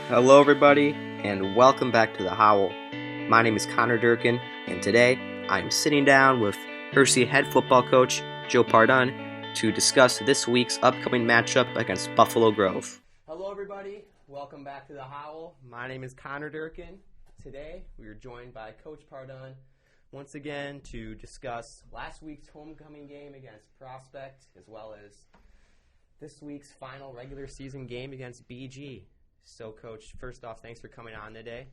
Hello, everybody, and welcome back to The Howl. My name is Connor Durkin, and today I'm sitting down with Hersey head football coach Joe Pardun to discuss this week's upcoming matchup against Buffalo Grove. Hello, everybody. Welcome back to The Howl. My name is Connor Durkin. Today we are joined by Coach Pardun once again to discuss last week's homecoming game against Prospect, as well as this week's final regular season game against BG. So, Coach, first off, thanks for coming on today.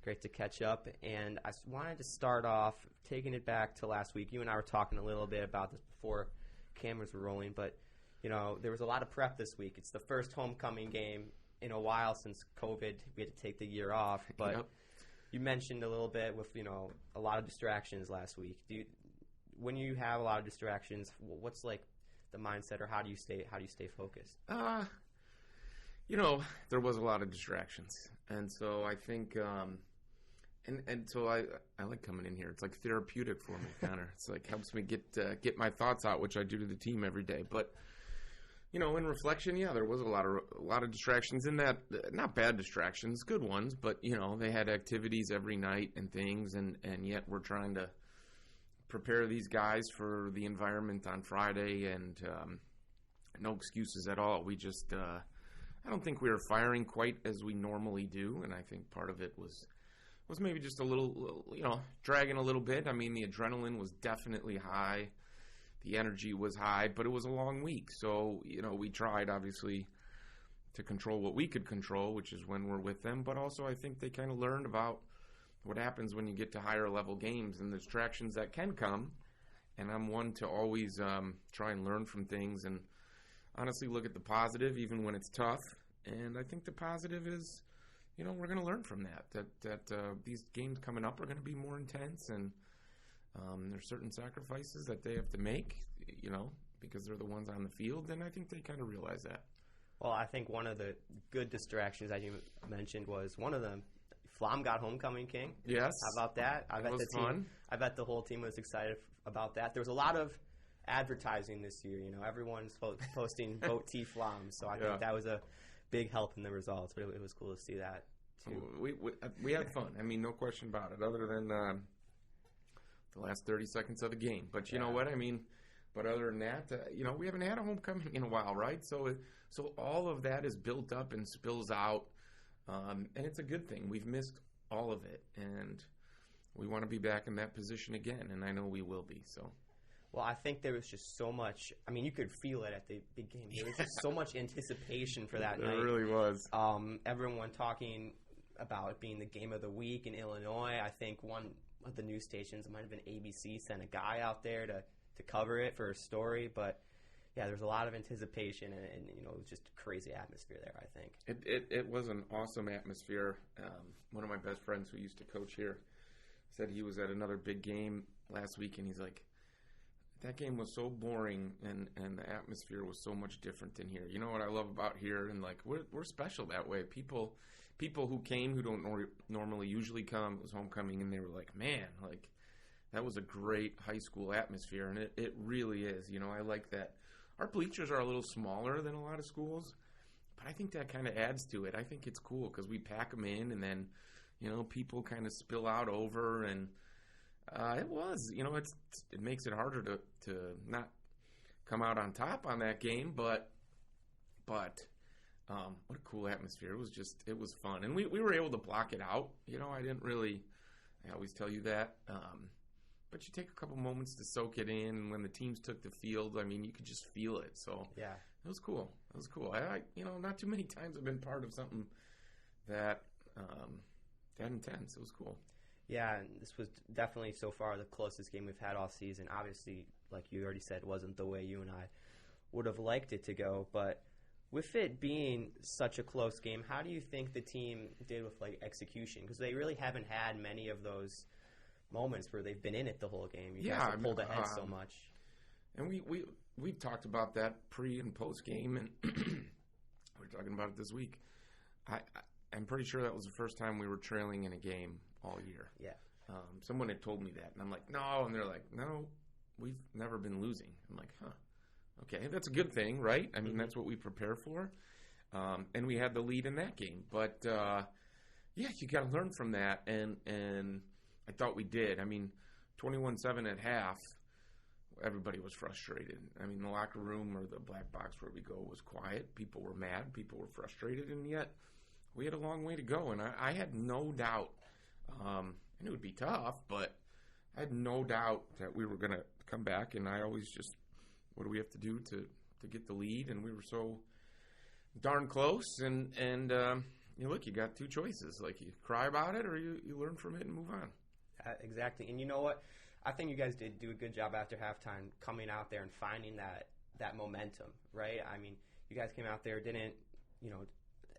Great to catch up. And I wanted to start off taking it back to last week. You and I were talking a little bit about this before cameras were rolling, but, you know, there was a lot of prep this week. It's the first homecoming game in a while since COVID. We had to take the year off. But Yep. You mentioned a little bit with, a lot of distractions last week. When you have a lot of distractions, what's like the mindset, or how do you stay focused? There was a lot of distractions, and so I think, so I like coming in here. It's like therapeutic for me, Connor. It's like helps me get my thoughts out, which I do to the team every day. But in reflection, there was a lot of distractions in that. Not bad distractions, good ones, but they had activities every night and things, and yet we're trying to prepare these guys for the environment on Friday, and no excuses at all. We just I don't think we were firing quite as we normally do, and I think part of it was maybe just a little, dragging a little bit. I mean, the adrenaline was definitely high. The energy was high, but it was a long week. So, we tried, obviously, to control what we could control, which is when we're with them. But also, I think they kind of learned about what happens when you get to higher level games and the distractions that can come. And I'm one to always try and learn from things and honestly look at the positive even when it's tough. And I think the positive is, we're going to learn from that these games coming up are going to be more intense, and there's certain sacrifices that they have to make, because they're the ones on the field, and I think they kind of realize that. Well, I think one of the good distractions that you mentioned was one of them. Flom got homecoming king. Yes. How about that? It was fun. I bet the whole team was excited about that. There was a lot of advertising this year. Everyone's posting vote T Flom, so I think that was a big help in the results. But it was cool to see that too. We had fun. I mean, no question about it. Other than the last 30 seconds of the game, but you know what I mean. But other than that, we haven't had a homecoming in a while, right? So all of that is built up and spills out, and it's a good thing. We've missed all of it, and we want to be back in that position again, and I know we will be. So. Well, I think there was just so much. I mean, you could feel it at the beginning. There was just so much anticipation for that night. There really was. Everyone talking about it being the game of the week in Illinois. I think one of the news stations, it might have been ABC, sent a guy out there to cover it for a story. But, yeah, there was a lot of anticipation, and it was just a crazy atmosphere there, I think. It was an awesome atmosphere. One of my best friends who used to coach here said he was at another big game last week, and he's like, that game was so boring, and the atmosphere was so much different than here. You know what I love about here? And, we're special that way. People who came who don't normally usually come, it was homecoming, and they were like, man, that was a great high school atmosphere, and it really is. I like that. Our bleachers are a little smaller than a lot of schools, but I think that kind of adds to it. I think it's cool because we pack them in, and then, people kind of spill out over, and it was, it makes it harder to not come out on top on that game, but what a cool atmosphere. It was fun. And we were able to block it out. I always tell you that. But you take a couple moments to soak it in. And when the teams took the field, I mean, you could just feel it. So yeah, it was cool. I not too many times I've been part of something that intense. It was cool. Yeah, and this was definitely so far the closest game we've had all season. Obviously, like you already said, wasn't the way you and I would have liked it to go. But with it being such a close game, how do you think the team did with execution? Because they really haven't had many of those moments where they've been in it the whole game. You guys have pulled ahead so much. And we talked about that pre and post game, and we're talking about it this week. I'm pretty sure that was the first time we were trailing in a game all year. Yeah. Someone had told me that, and I'm like, no. And they're like, no, we've never been losing. I'm like, huh. Okay, that's a good thing, right? I mean, that's what we prepare for. And we had the lead in that game. But, yeah, you got to learn from that. And I thought we did. I mean, 21-7 at half, everybody was frustrated. I mean, the locker room or the black box where we go was quiet. People were mad. People were frustrated. And yet we had a long way to go. And I had no doubt. And it would be tough, but I had no doubt that we were going to come back. And I always just, what do we have to do to get the lead? And we were so darn close. And look, you got two choices. Like, you cry about it or you learn from it and move on. Exactly. And you know what? I think you guys did do a good job after halftime coming out there and finding that momentum, right? I mean, you guys came out there, didn't,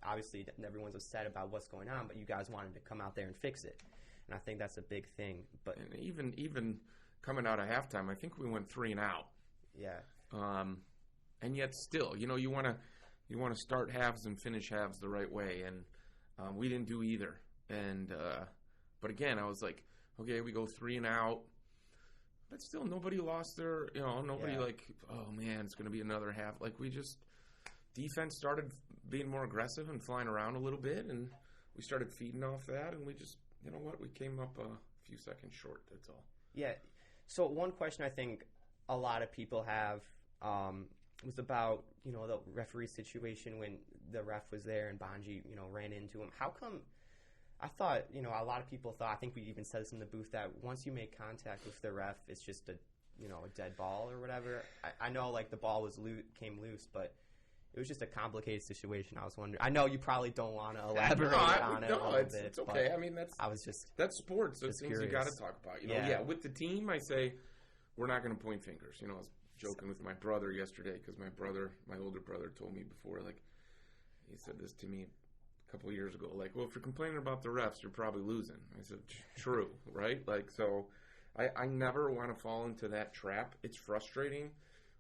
obviously everyone's upset about what's going on, but you guys wanted to come out there and fix it. And I think that's a big thing. But and even coming out of halftime, I think we went 3 and out. Yeah. And yet still, you want to start halves and finish halves the right way, and we didn't do either. And but again, I was like, okay, we go 3 and out, but still nobody lost their, nobody like, oh man, it's going to be another half. Like, we just, defense started being more aggressive and flying around a little bit, and we started feeding off that, and we just, you know what, we came up a few seconds short, that's all. Yeah. So one question I think a lot of people have was about, the referee situation when the ref was there and Bonji, ran into him. How come? I thought, a lot of people thought, I think we even said this in the booth, that once you make contact with the ref, it's just a dead ball or whatever. I know, like, the ball came loose, but it was just a complicated situation. I was wondering. I know you probably don't want to elaborate on it a little bit. It's okay. I mean, that's sports. Those things you got to talk about. With the team, I say we're not going to point fingers. I was joking with my brother yesterday because my older brother, told me before, like, he said this to me a couple of years ago, like, well, if you're complaining about the refs, you're probably losing. I said, true, right? Like, so I never want to fall into that trap. It's frustrating,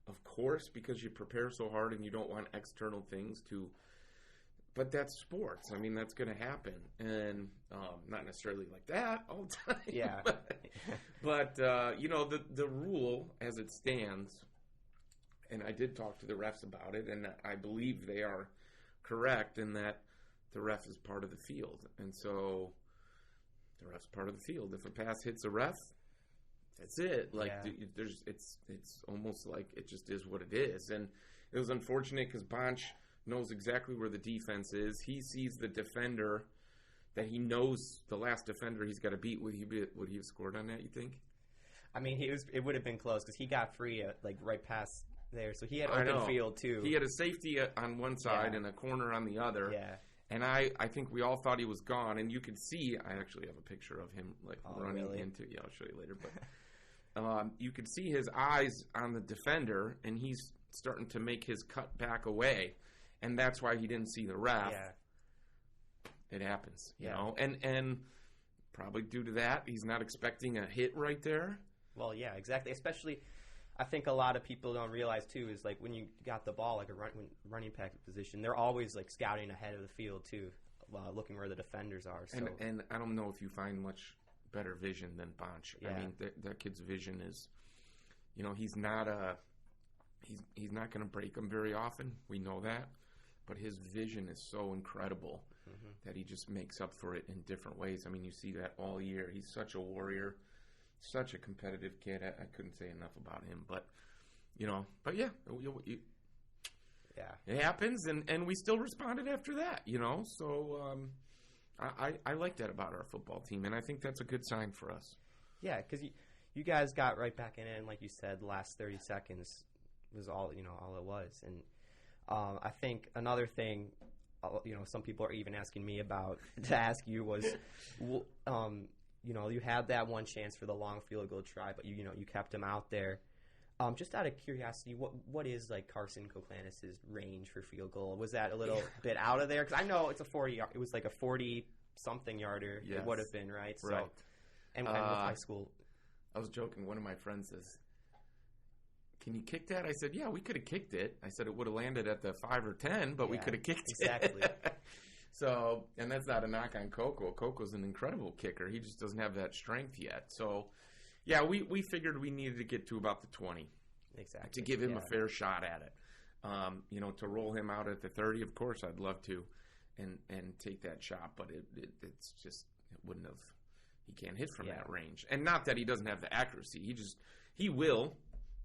of course, because you prepare so hard and you don't want external things to, but that's sports. I mean, that's going to happen, and not necessarily like that all the time. Yeah. but the rule as it stands, and I did talk to the refs about it, and I believe they are correct in that the ref is part of the field. And so the ref's part of the field. If a pass hits a ref, that's it. Like, it's almost like it just is what it is. And it was unfortunate because Bonch knows exactly where the defense is. He sees the defender that he knows, the last defender he's got to beat. Would he have scored on that, you think? I mean, it would have been close because he got free right past there. So he had open field too. He had a safety on one side and a corner on the other. Yeah. And I think we all thought he was gone. And you could see, I actually have a picture of him running into. Yeah, I'll show you later. But you could see his eyes on the defender, and he's starting to make his cut back away, and that's why he didn't see the ref. Yeah. It happens, you know, and probably due to that, he's not expecting a hit right there. Well, yeah, exactly. Especially, I think a lot of people don't realize too is like when you got the ball, like running back position, they're always like scouting ahead of the field too, looking where the defenders are. So. And I don't know if you find much better vision than Bonch. Yeah. I mean, that kid's vision is, he's not he's not going to break them very often. We know that, but his vision is so incredible that he just makes up for it in different ways. I mean, you see that all year. He's such a warrior, such a competitive kid. I couldn't say enough about him, but yeah, it happens, and we still responded after that. So. I like that about our football team, and I think that's a good sign for us. Yeah, because you guys got right back in it, and like you said, the last 30 seconds was all it was. And I think another thing, some people are even asking me about to ask you was, you had that one chance for the long field goal try, but you kept him out there. Just out of curiosity, what is like Carson Koklanis' range for field goal? Was that a little bit out of there? Because I know it's a 40. It was like a 40-something yarder. Yes. It would have been right. So, right. And with high school, I was joking. One of my friends says, "Can you kick that?" I said, "Yeah, we could have kicked it." I said it would have landed at the 5 or 10, but we could have kicked it. Exactly. So, and that's not a knock on Coco. Coco's an incredible kicker. He just doesn't have that strength yet. So. Yeah, we figured we needed to get to about the 20. Exactly. To give him a fair shot at it. To roll him out at the 30, of course I'd love to, and take that shot, but it's just it wouldn't have. He can't hit from that range, and not that he doesn't have the accuracy. He will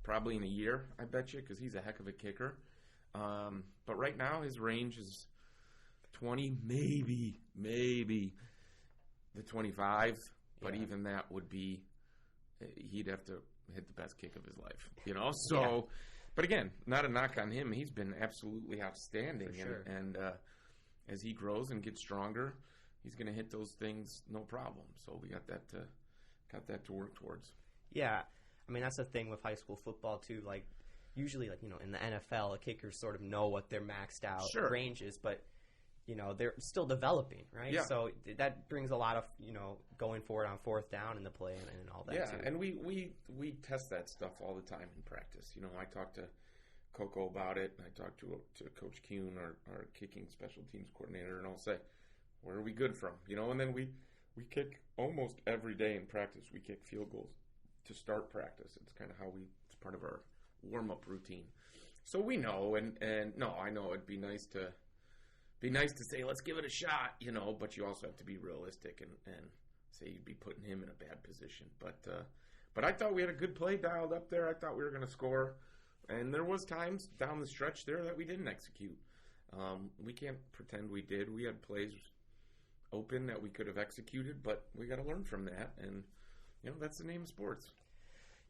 probably in a year, I bet you, because he's a heck of a kicker. But right now his range is 20, maybe the 25. But even that would be, he'd have to hit the best kick of his life, So, yeah. But again, not a knock on him. He's been absolutely outstanding, for sure. and as he grows and gets stronger, he's going to hit those things no problem. So we got that to work towards. Yeah, I mean that's the thing with high school football too. Like usually, in the NFL, the kickers sort of know what their maxed out range is, but they're still developing, right? Yeah. So that brings a lot of going forward on fourth down in the play and all that. Yeah, too. and we test that stuff all the time in practice. I talked to Coco about it, and I talked to Coach Kuhn, our kicking special teams coordinator, and I'll say, where are we good from? And then we kick almost every day in practice. We kick field goals to start practice. It's kind of how it's part of our warm-up routine. So we know, and no, I know it'd be nice to say, let's give it a shot, but you also have to be realistic and say you'd be putting him in a bad position. But I thought we had a good play dialed up there. I thought we were going to score. And there was times down the stretch there that we didn't execute. We can't pretend we did. We had plays open that we could have executed, but we got to learn from that. And, that's the name of sports.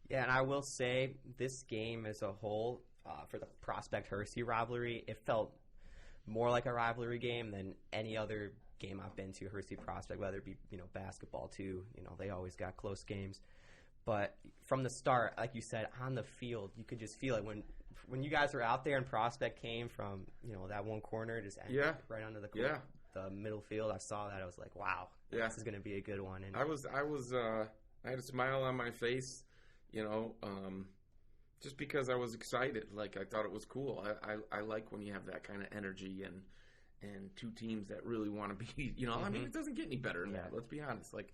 Yeah, and I will say this game as a whole, for the Prospect Hersey rivalry, it felt more like a rivalry game than any other game I've been to, Hersey Prospect, whether it be, basketball too. They always got close games. But from the start, like you said, on the field, you could just feel it. When you guys were out there and Prospect came from, that one corner, just right under the corner, the middle field, I saw that. I was like, wow, this is going to be a good one. And I had a smile on my face, just because I was excited. Like, I thought it was cool. I like when you have that kind of energy and two teams that really want to be, I mean, it doesn't get any better than that. Let's be honest. Like,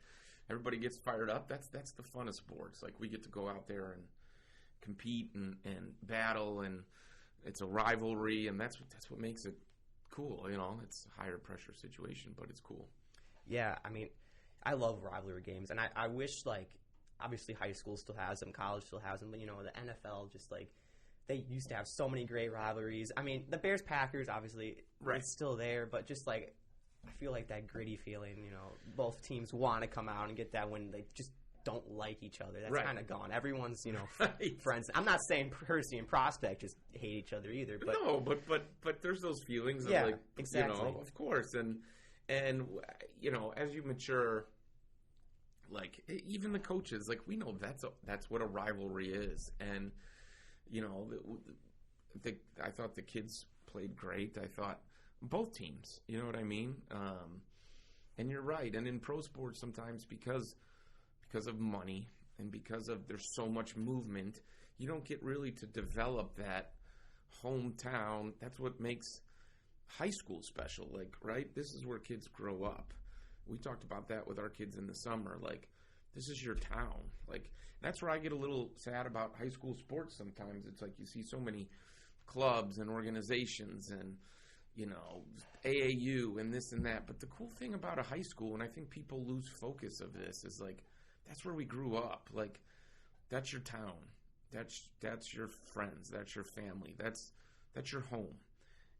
everybody gets fired up. That's the fun of sports. Like, we get to go out there and compete and battle, and it's a rivalry, and that's what makes it cool. It's a higher pressure situation, but it's cool. Yeah, I mean, I love rivalry games, and I wish, obviously high school still has them, college still has them, but, the NFL just, they used to have so many great rivalries. I mean, the Bears-Packers, obviously, it's still there, but just, I feel like that gritty feeling, both teams want to come out and get that when they just don't like each other. That's kind of gone. Everyone's, friends. I'm not saying Hersey and Prospect just hate each other either. But no, but there's those feelings of exactly. Of course. And as you mature, even the coaches, we know that's what a rivalry is. And, I thought the kids played great. I thought both teams, you know what I mean? And you're right. And in pro sports sometimes because of money and because of there's so much movement, you don't get really to develop that hometown. That's what makes high school special, right? This is where kids grow up. We talked about that with our kids in the summer. This is your town. That's where I get a little sad about high school sports sometimes. It's you see so many clubs and organizations and, AAU and this and that. But the cool thing about a high school, and I think people lose focus of this, is that's where we grew up. That's your town. That's your friends. That's your family. That's your home.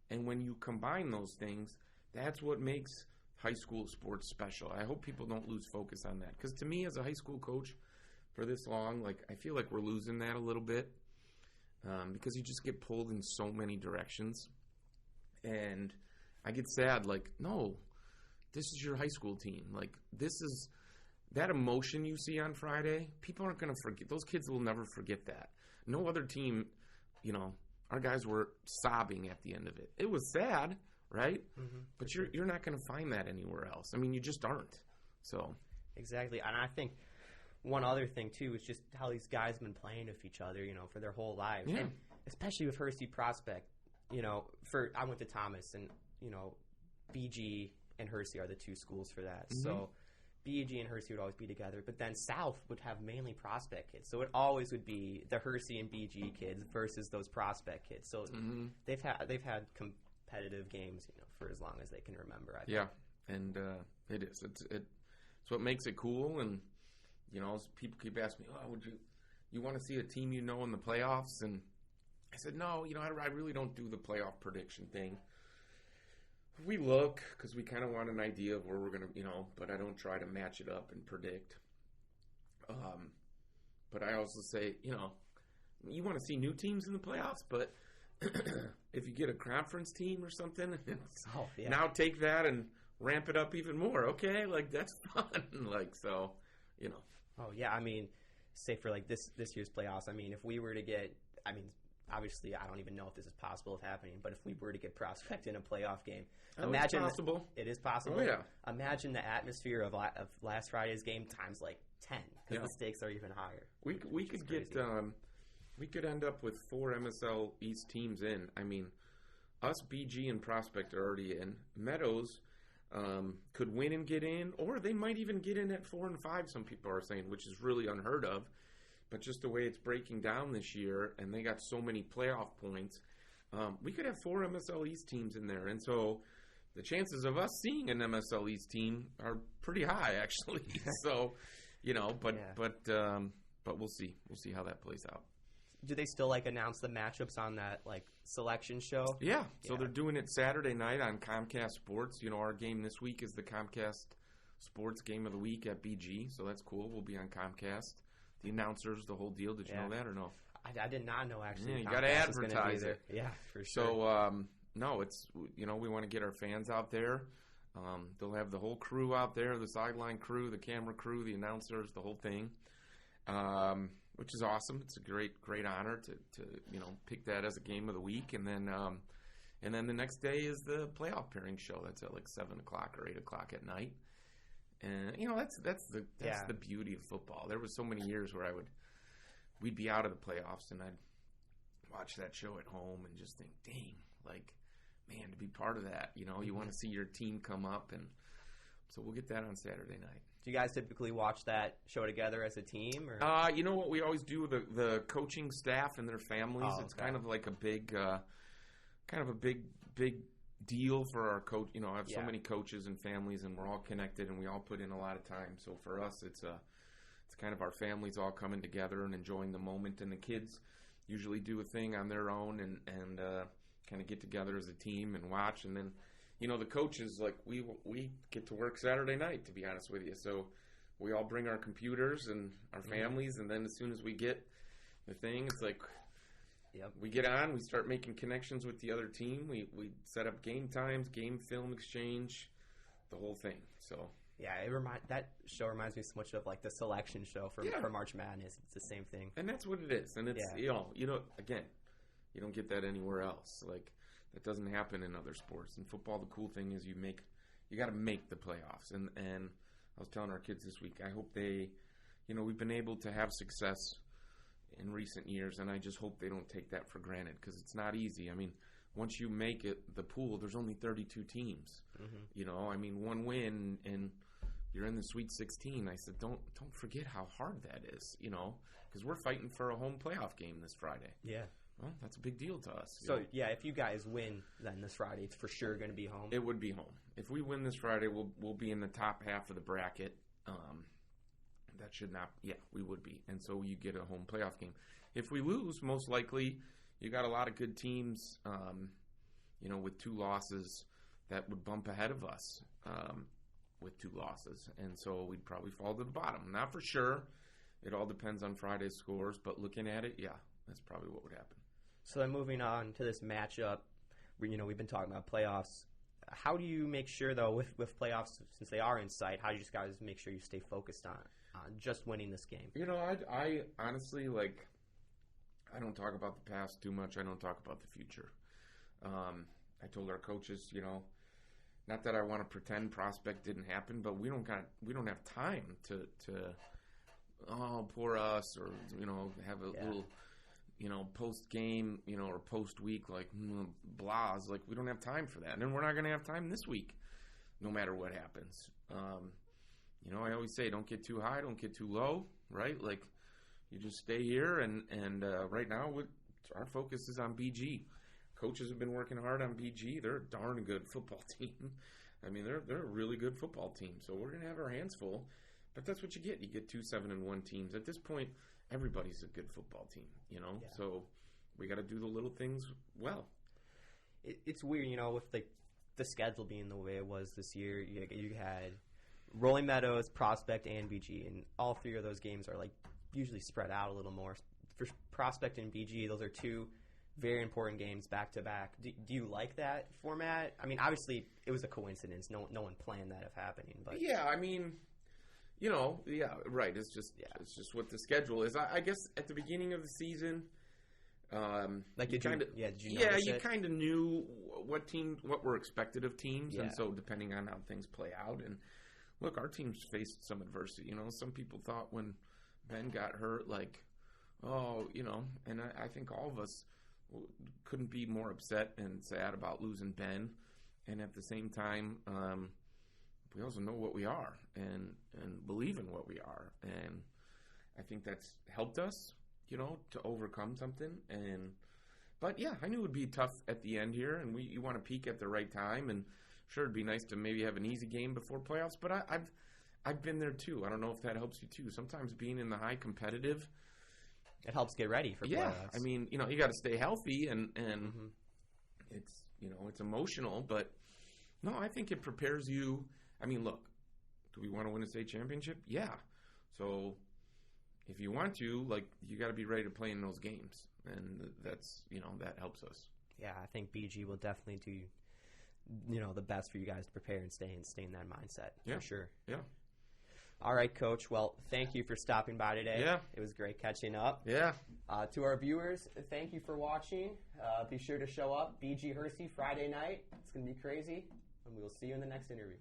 And when you combine those things, that's what makes high school sports special. I hope people don't lose focus on that. Because to me, as a high school coach for this long, I feel like we're losing that a little bit. Because you just get pulled in so many directions. And I get sad, no, this is your high school team. This is that emotion you see on Friday, people aren't going to forget. Those kids will never forget that. No other team, our guys were sobbing at the end of it. It was sad, right? Mm-hmm. But you're not going to find that anywhere else. I mean, you just aren't. So exactly. And I think one other thing, too, is just how these guys have been playing with each other, for their whole lives. Yeah. And especially with Hersey Prospect, I went to Thomas, and, BG and Hersey are the two schools for that. Mm-hmm. So, BG and Hersey would always be together, but then South would have mainly prospect kids. So it always would be the Hersey and BG kids versus those prospect kids. So they've had competitive games, for as long as they can remember. I think. Yeah, and it is. It's what makes it cool. And people keep asking me, "Oh, would you want to see a team in the playoffs?" And I said, "No, I really don't do the playoff prediction thing. We look because we kind of want an idea of where we're going to, but I don't try to match it up and predict. But I also say, you want to see new teams in the playoffs, but if you get a conference team or something, now take that and ramp it up even more. Okay, that's fun. Oh yeah, say for this year's playoffs. If we were to get, obviously, I don't even know if this is possible of happening, but if we were to get prospect in a playoff game, imagine it's possible. It is possible. Oh, yeah. Imagine the atmosphere of last Friday's game times 10, because the stakes are even higher. We could get we could end up with 4 MSL East teams in. Us, BG, and Prospect are already in. Meadows could win and get in, or they might even get in at 4 and 5. Some people are saying, which is really unheard of. But just the way it's breaking down this year, and they got so many playoff points, we could have 4 MSL East teams in there. And so the chances of us seeing an MSL East team are pretty high, actually. So, but we'll see. We'll see how that plays out. Do they still announce the matchups on that selection show? Yeah. So they're doing it Saturday night on Comcast Sports. Our game this week is the Comcast Sports Game of the Week at BG. So that's cool. We'll be on Comcast. The announcers, the whole deal. Did you know that or no? I did not know, actually. Yeah, you got to advertise it. Yeah, for sure. So, no, it's, we want to get our fans out there. They'll have the whole crew out there, the sideline crew, the camera crew, the announcers, the whole thing, which is awesome. It's a great honor to pick that as a game of the week. And then the next day is the playoff pairing show. That's at 7 o'clock or 8 o'clock at night. And that's the beauty of football. There was so many years where we'd be out of the playoffs and I'd watch that show at home and just think, dang, man, to be part of that, you want to see your team come up, and so we'll get that on Saturday night. Do you guys typically watch that show together as a team? Or? What we always do, the coaching staff and their families. It's kind of like a big, big deal for our coach. I have so many coaches and families, and we're all connected, and we all put in a lot of time. So for us, it's kind of our families all coming together and enjoying the moment, and the kids usually do a thing on their own and kind of get together as a team and watch. And then the coaches, we get to work Saturday night, to be honest with you. So we all bring our computers and our families, and then as soon as we get the thing, it's we get on, we start making connections with the other team. We set up game times, game film exchange, the whole thing. So yeah, that show reminds me so much of the selection show for March Madness. It's the same thing, and that's what it is. And it's again, you don't get that anywhere else. That doesn't happen in other sports. In football, the cool thing is you got to make the playoffs. And I was telling our kids this week, I hope they, we've been able to have success in recent years, and I just hope they don't take that for granted, because it's not easy. Once you make it, the pool, there's only 32 teams. Mm-hmm. One win and you're in the Sweet 16. I said, don't forget how hard that is, because we're fighting for a home playoff game this Friday. Yeah. Well, that's a big deal to us. So, if you guys win then this Friday, it's for sure going to be home? It would be home. If we win this Friday, we'll be in the top half of the bracket. That should not, we would be. And so you get a home playoff game. If we lose, most likely you got a lot of good teams, with 2 losses that would bump ahead of us with 2 losses. And so we'd probably fall to the bottom. Not for sure. It all depends on Friday's scores, but looking at it, that's probably what would happen. So then moving on to this matchup, we've been talking about playoffs. How do you make sure, though, with playoffs, since they are in sight, how do you guys make sure you stay focused on just winning this game? I honestly, I don't talk about the past too much. I don't talk about the future. I told our coaches, not that I want to pretend prospect didn't happen, but we don't have time to poor us, or have a little post game or post week blahs. We don't have time for that, and then we're not going to have time this week, no matter what happens. you know, I always say, don't get too high, don't get too low, right? Like, you just stay here, and right now, our focus is on BG. Coaches have been working hard on BG. They're a darn good football team. I mean, they're a really good football team. So we're going to have our hands full. But that's what you get. You get 2 7-1 teams. At this point, everybody's a good football team, you know? Yeah. So we got to do the little things well. It's weird, you know, with the schedule being the way it was this year. You had Rolling Meadows, Prospect, and BG, and all 3 of those games are like usually spread out a little more. For Prospect and BG, those are 2 very important games back to back. Do you like that format? I mean, obviously it was a coincidence. No one planned that of happening. But yeah, I mean, you know, yeah, right. It's just what the schedule is. I guess at the beginning of the season, did you you kind of knew what were expected of teams, and so depending on how things play out, and look, our teams faced some adversity. You know, some people thought when Ben got hurt, like, oh, you know, and I think all of us couldn't be more upset and sad about losing Ben, and at the same time, we also know what we are and believe in what we are, and I think that's helped us, you know, to overcome something. But yeah, I knew it would be tough at the end here, and you want to peak at the right time, and sure, it'd be nice to maybe have an easy game before playoffs, but I've been there too. I don't know if that helps you too. Sometimes being in the high competitive, it helps get ready for playoffs. Yeah, I mean, you know, you got to stay healthy, and it's, you know, it's emotional, but no, I think it prepares you. I mean, look, do we want to win a state championship? Yeah. So if you want to, like, you got to be ready to play in those games, and that's, you know, that helps us. Yeah, I think BG will definitely do, you know, the best for you guys to prepare and stay in that mindset for sure. Yeah. All right, Coach. Well, thank you for stopping by today. Yeah. It was great catching up. Yeah. To our viewers, thank you for watching. Be sure to show up. BG Hersey Friday night. It's going to be crazy. And we will see you in the next interview.